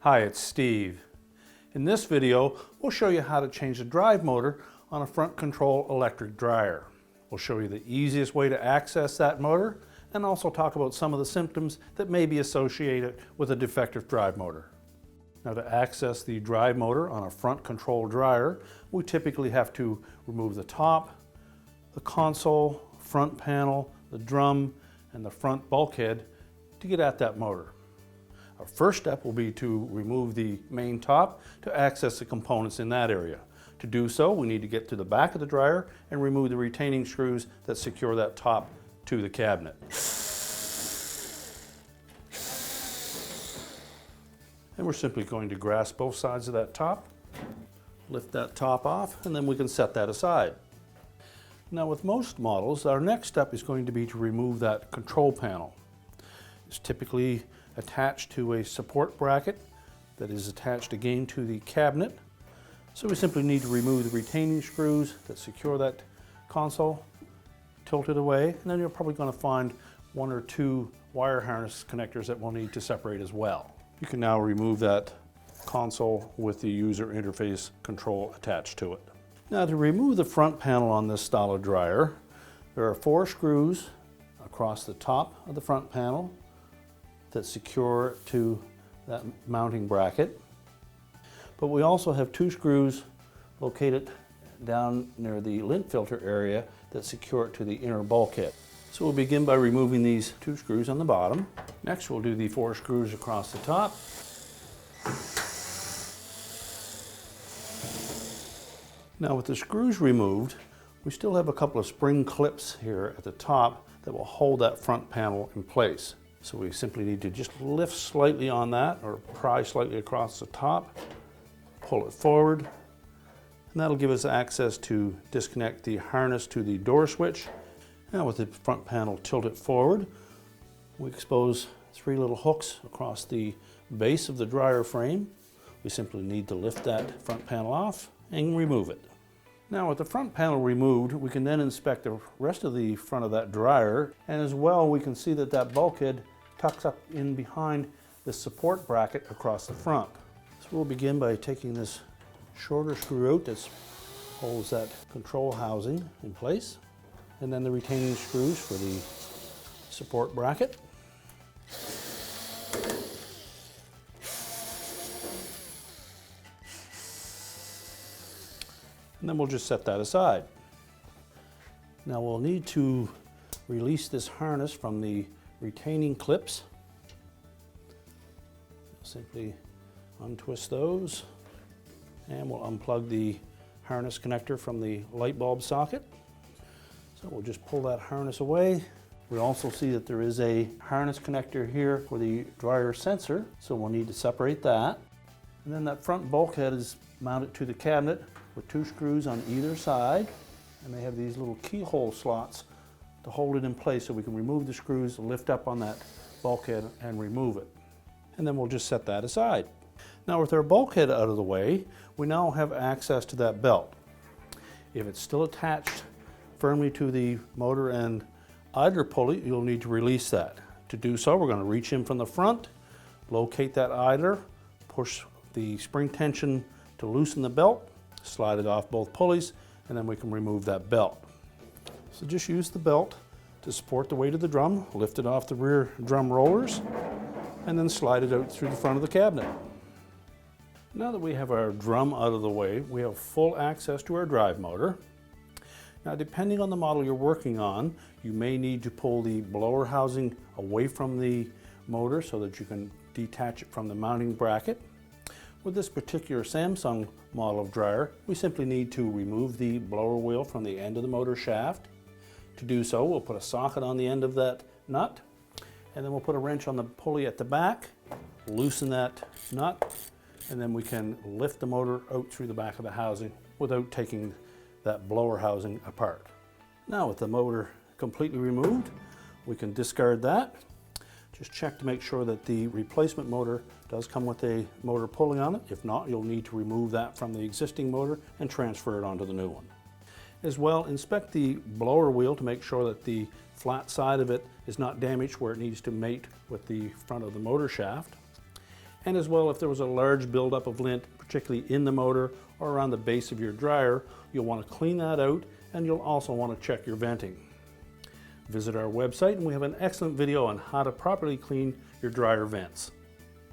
Hi, it's Steve. In this video, we'll show you how to change the drive motor on a front control electric dryer. We'll show you the easiest way to access that motor and also talk about some of the symptoms that may be associated with a defective drive motor. Now, to access the drive motor on a front control dryer, we typically have to remove the top, the console, front panel, the drum, and the front bulkhead to get at that motor. Our first step will be to remove the main top to access the components in that area. To do so, we need to get to the back of the dryer and remove the retaining screws that secure that top to the cabinet. And we're simply going to grasp both sides of that top, lift that top off, and then we can set that aside. Now, with most models, our next step is going to be to remove that control panel. It's typically attached to a support bracket that is attached again to the cabinet. So we simply need to remove the retaining screws that secure that console, tilt it away, and then you're probably going to find one or two wire harness connectors that we'll need to separate as well. You can now remove that console with the user interface control attached to it. Now, to remove the front panel on this style of dryer, there are 4 screws across the top of the front panel that secure to that mounting bracket. But we also have 2 screws located down near the lint filter area that secure it to the inner bulkhead. So we'll begin by removing these 2 screws on the bottom. Next, we'll do the 4 screws across the top. Now, with the screws removed, we still have a couple of spring clips here at the top that will hold that front panel in place. So we simply need to just lift slightly on that or pry slightly across the top, pull it forward, and that'll give us access to disconnect the harness to the door switch. Now, with the front panel tilted forward, we expose 3 little hooks across the base of the dryer frame. We simply need to lift that front panel off and remove it. Now, with the front panel removed, we can then inspect the rest of the front of that dryer, and as well we can see that that bulkhead tucks up in behind the support bracket across the front. So we'll begin by taking this shorter screw out that holds that control housing in place, and then the retaining screws for the support bracket. And then we'll just set that aside. Now, we'll need to release this harness from the retaining clips. Simply untwist those, and we'll unplug the harness connector from the light bulb socket. So we'll just pull that harness away. We also see that there is a harness connector here for the dryer sensor, so we'll need to separate that. And then that front bulkhead is mounted to the cabinet with 2 screws on either side, and they have these little keyhole slots to hold it in place so we can remove the screws, lift up on that bulkhead and remove it. And then we'll just set that aside. Now, with our bulkhead out of the way, we now have access to that belt. If it's still attached firmly to the motor and idler pulley, you'll need to release that. To do so, we're going to reach in from the front, locate that idler, push the spring tension to loosen the belt, slide it off both pulleys, and then we can remove that belt. So just use the belt to support the weight of the drum, lift it off the rear drum rollers, and then slide it out through the front of the cabinet. Now that we have our drum out of the way, we have full access to our drive motor. Now, depending on the model you're working on, you may need to pull the blower housing away from the motor so that you can detach it from the mounting bracket. With this particular Samsung model of dryer, we simply need to remove the blower wheel from the end of the motor shaft. To do so, we'll put a socket on the end of that nut, and then we'll put a wrench on the pulley at the back, loosen that nut, and then we can lift the motor out through the back of the housing without taking that blower housing apart. Now, with the motor completely removed, we can discard that. Just check to make sure that the replacement motor does come with a motor pulley on it. If not, you'll need to remove that from the existing motor and transfer it onto the new one. As well, inspect the blower wheel to make sure that the flat side of it is not damaged where it needs to mate with the front of the motor shaft. And as well, if there was a large buildup of lint, particularly in the motor or around the base of your dryer, you'll want to clean that out, and you'll also want to check your venting. Visit our website and we have an excellent video on how to properly clean your dryer vents.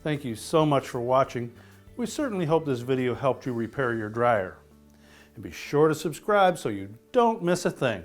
Thank you so much for watching. We certainly hope this video helped you repair your dryer. And be sure to subscribe so you don't miss a thing.